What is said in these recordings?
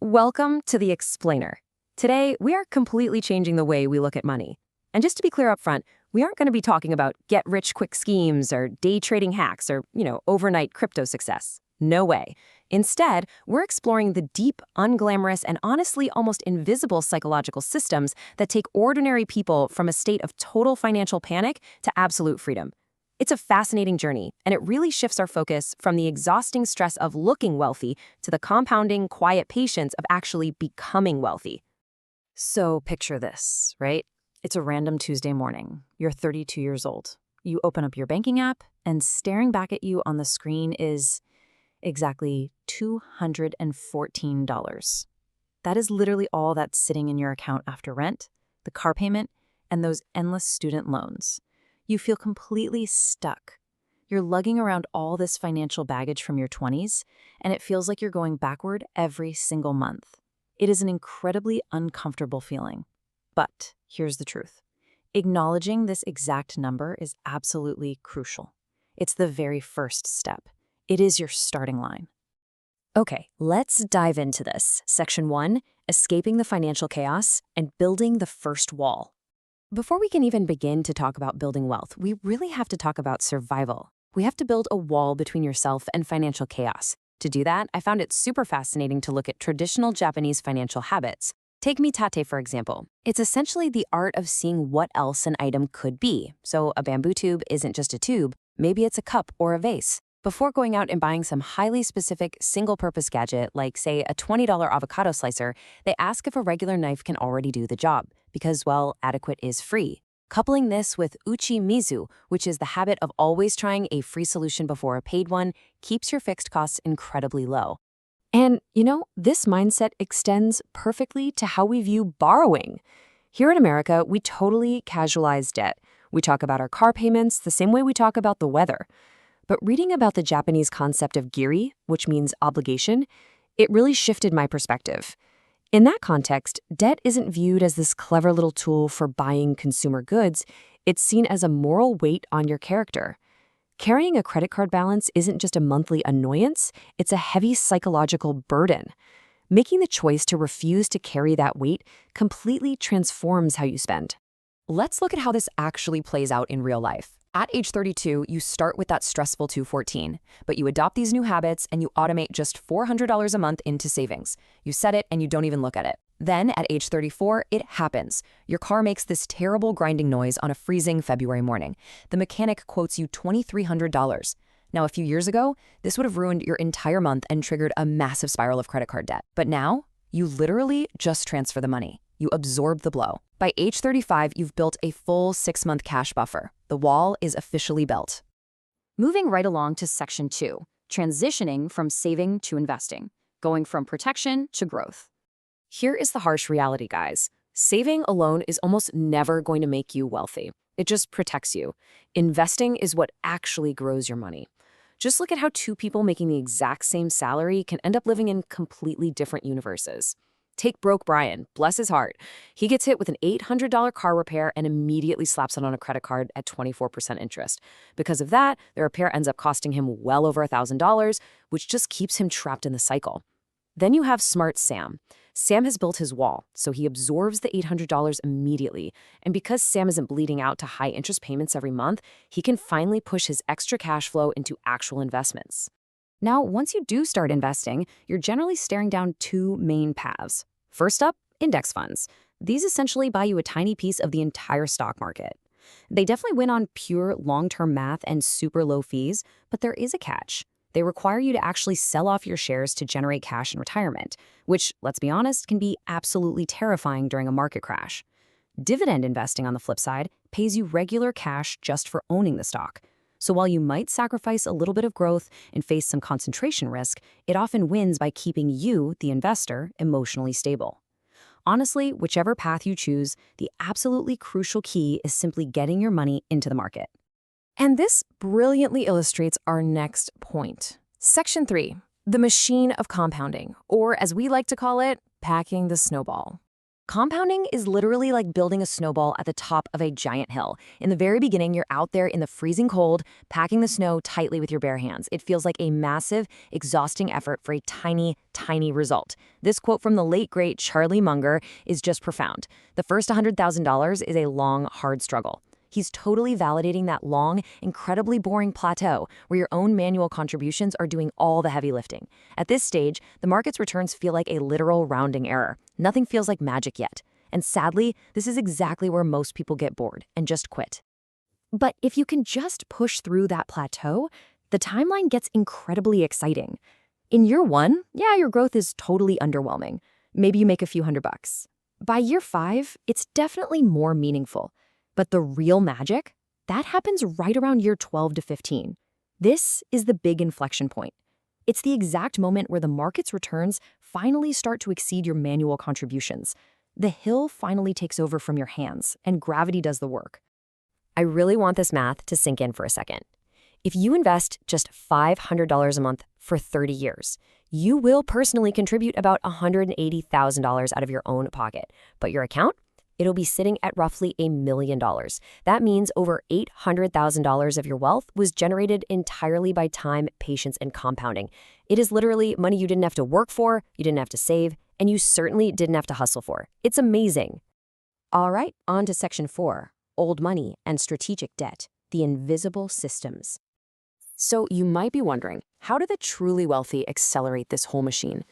Welcome to The Explainer. Today, we are completely changing the way we look at money. And just to be clear up front, we aren't going to be talking about get-rich-quick schemes or day trading hacks or, overnight crypto success. No way. Instead, we're exploring the deep, unglamorous, and honestly almost invisible psychological systems that take ordinary people from a state of total financial panic to absolute freedom. It's a fascinating journey, and it really shifts our focus from the exhausting stress of looking wealthy to the compounding, quiet patience of actually becoming wealthy. So picture this, right? It's a random Tuesday morning. You're 32 years old. You open up your banking app, and staring back at you on the screen is exactly $214. That is literally all that's sitting in your account after rent, the car payment, and those endless student loans. You feel completely stuck. You're lugging around all this financial baggage from your 20s, and it feels like you're going backward every single month. It is an incredibly uncomfortable feeling. But here's the truth. Acknowledging this exact number is absolutely crucial. It's the very first step. It is your starting line. Okay, let's dive into this. Section 1, escaping the financial chaos and building the first wall. Before we can even begin to talk about building wealth, we really have to talk about survival. We have to build a wall between yourself and financial chaos. To do that, I found it super fascinating to look at traditional Japanese financial habits. Take mitate, for example. It's essentially the art of seeing what else an item could be. So a bamboo tube isn't just a tube, maybe it's a cup or a vase. Before going out and buying some highly specific single-purpose gadget, like, say, a $20 avocado slicer, they ask if a regular knife can already do the job, because, well, adequate is free. Coupling this with uchi-mizu, which is the habit of always trying a free solution before a paid one, keeps your fixed costs incredibly low. And, this mindset extends perfectly to how we view borrowing. Here in America, we totally casualize debt. We talk about our car payments the same way we talk about the weather. But reading about the Japanese concept of giri, which means obligation, it really shifted my perspective. In that context, debt isn't viewed as this clever little tool for buying consumer goods. It's seen as a moral weight on your character. Carrying a credit card balance isn't just a monthly annoyance, it's a heavy psychological burden. Making the choice to refuse to carry that weight completely transforms how you spend. Let's look at how this actually plays out in real life. At age 32, you start with that stressful 214, but you adopt these new habits and you automate just $400 a month into savings. You set it and you don't even look at it. Then at age 34, it happens. Your car makes this terrible grinding noise on a freezing February morning. The mechanic quotes you $2,300. Now, a few years ago, this would have ruined your entire month and triggered a massive spiral of credit card debt. But now, you literally just transfer the money. You absorb the blow. By age 35, you've built a full 6-month cash buffer. The wall is officially built. Moving right along to Section 2, transitioning from saving to investing, going from protection to growth. Here is the harsh reality, guys. Saving alone is almost never going to make you wealthy. It just protects you. Investing is what actually grows your money. Just look at how two people making the exact same salary can end up living in completely different universes. Take broke Brian, bless his heart. He gets hit with an $800 car repair and immediately slaps it on a credit card at 24% interest. Because of that, the repair ends up costing him well over $1,000, which just keeps him trapped in the cycle. Then you have smart Sam. Sam has built his wall, so he absorbs the $800 immediately. And because Sam isn't bleeding out to high interest payments every month, he can finally push his extra cash flow into actual investments. Now, once you do start investing, you're generally staring down two main paths. First up, index funds. These essentially buy you a tiny piece of the entire stock market. They definitely win on pure long-term math and super low fees, but there is a catch. They require you to actually sell off your shares to generate cash in retirement, which, let's be honest, can be absolutely terrifying during a market crash. Dividend investing, on the flip side, pays you regular cash just for owning the stock. So while you might sacrifice a little bit of growth and face some concentration risk, it often wins by keeping you, the investor, emotionally stable. Honestly, whichever path you choose, the absolutely crucial key is simply getting your money into the market. And this brilliantly illustrates our next point. Section 3, the machine of compounding, or as we like to call it, packing the snowball. Compounding is literally like building a snowball at the top of a giant hill. In the very beginning, you're out there in the freezing cold, packing the snow tightly with your bare hands. It feels like a massive, exhausting effort for a tiny, tiny result. This quote from the late, great Charlie Munger is just profound. The first $100,000 is a long, hard struggle. He's totally validating that long, incredibly boring plateau where your own manual contributions are doing all the heavy lifting. At this stage, the market's returns feel like a literal rounding error. Nothing feels like magic yet. And sadly, this is exactly where most people get bored and just quit. But if you can just push through that plateau, the timeline gets incredibly exciting. In year one, your growth is totally underwhelming. Maybe you make a few $100. By year 5, it's definitely more meaningful. But the real magic, that happens right around year 12 to 15. This is the big inflection point. It's the exact moment where the market's returns finally start to exceed your manual contributions. The hill finally takes over from your hands, and gravity does the work. I really want this math to sink in for a second. If you invest just $500 a month for 30 years, you will personally contribute about $180,000 out of your own pocket. But your account? It'll be sitting at roughly $1 million. That means over $800,000 of your wealth was generated entirely by time, patience, and compounding. It is literally money you didn't have to work for, you didn't have to save, and you certainly didn't have to hustle for. It's amazing. All right, on to section 4, old money and strategic debt, the invisible systems. So you might be wondering, how do the truly wealthy accelerate this whole machine?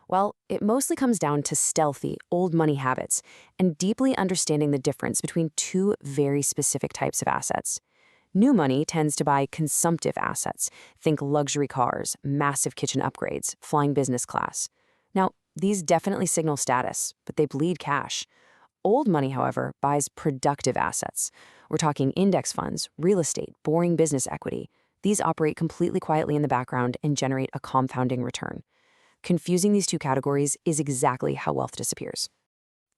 Well, it mostly comes down to stealthy, old money habits and deeply understanding the difference between two very specific types of assets. New money tends to buy consumptive assets. Think luxury cars, massive kitchen upgrades, flying business class. Now, these definitely signal status, but they bleed cash. Old money, however, buys productive assets. We're talking index funds, real estate, boring business equity. These operate completely quietly in the background and generate a compounding return. Confusing these two categories is exactly how wealth disappears.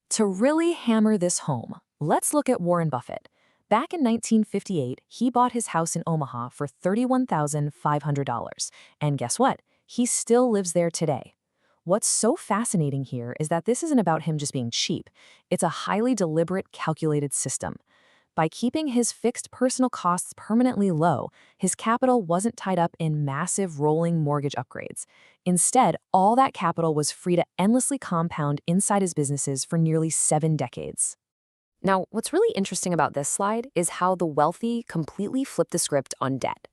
To really hammer this home, let's look at Warren Buffett. Back in 1958, he bought his house in Omaha for $31,500. And guess what? He still lives there today. What's so fascinating here is that this isn't about him just being cheap. It's a highly deliberate, calculated system. By keeping his fixed personal costs permanently low, his capital wasn't tied up in massive rolling mortgage upgrades. Instead, all that capital was free to endlessly compound inside his businesses for nearly 7 decades. Now, what's really interesting about this slide is how the wealthy completely flip the script on debt.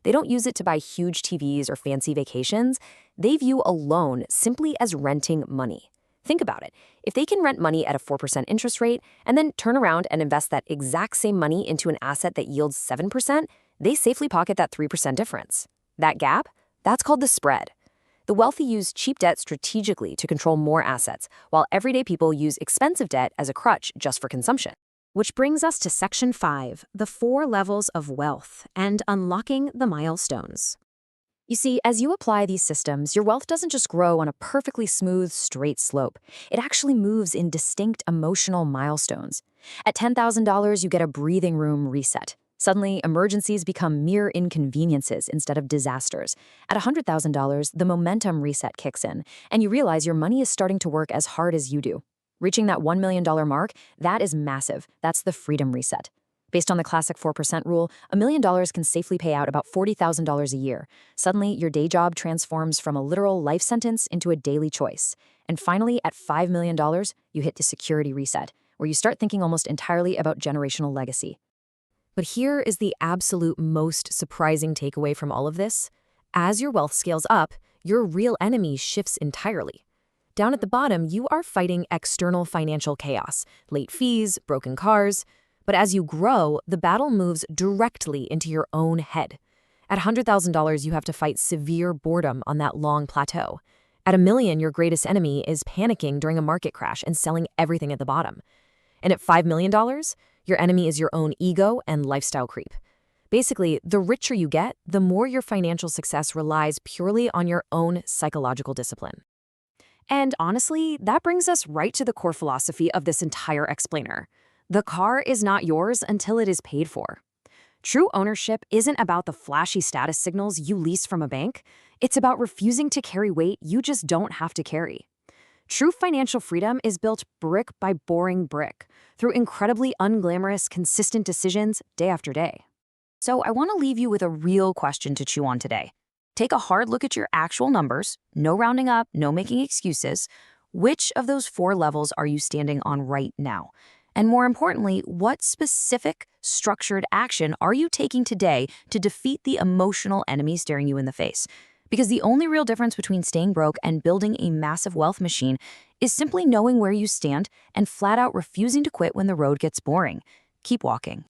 They don't use it to buy huge TVs or fancy vacations. They view a loan simply as renting money. Think about it. If they can rent money at a 4% interest rate and then turn around and invest that exact same money into an asset that yields 7%, they safely pocket that 3% difference. That gap? That's called the spread. The wealthy use cheap debt strategically to control more assets, while everyday people use expensive debt as a crutch just for consumption. Which brings us to section 5, the 4 levels of wealth and unlocking the milestones. You see, as you apply these systems, your wealth doesn't just grow on a perfectly smooth, straight slope. It actually moves in distinct emotional milestones. At $10,000, you get a breathing room reset. Suddenly, emergencies become mere inconveniences instead of disasters. At $100,000, the momentum reset kicks in, and you realize your money is starting to work as hard as you do. Reaching that $1 million mark, that is massive. That's the freedom reset. Based on the classic 4% rule, $1 million can safely pay out about $40,000 a year. Suddenly, your day job transforms from a literal life sentence into a daily choice. And finally, at $5 million, you hit the security reset, where you start thinking almost entirely about generational legacy. But here is the absolute most surprising takeaway from all of this. As your wealth scales up, your real enemy shifts entirely. Down at the bottom, you are fighting external financial chaos, late fees, broken cars. But as you grow, the battle moves directly into your own head. At $100,000, you have to fight severe boredom on that long plateau. At $1 million, your greatest enemy is panicking during a market crash and selling everything at the bottom. And at $5 million, your enemy is your own ego and lifestyle creep. Basically, the richer you get, the more your financial success relies purely on your own psychological discipline. And honestly, that brings us right to the core philosophy of this entire explainer. The car is not yours until it is paid for. True ownership isn't about the flashy status signals you lease from a bank. It's about refusing to carry weight you just don't have to carry. True financial freedom is built brick by boring brick, through incredibly unglamorous, consistent decisions day after day. So I want to leave you with a real question to chew on today. Take a hard look at your actual numbers, no rounding up, no making excuses. Which of those 4 levels are you standing on right now? And more importantly, what specific, structured action are you taking today to defeat the emotional enemy staring you in the face? Because the only real difference between staying broke and building a massive wealth machine is simply knowing where you stand and flat out refusing to quit when the road gets boring. Keep walking.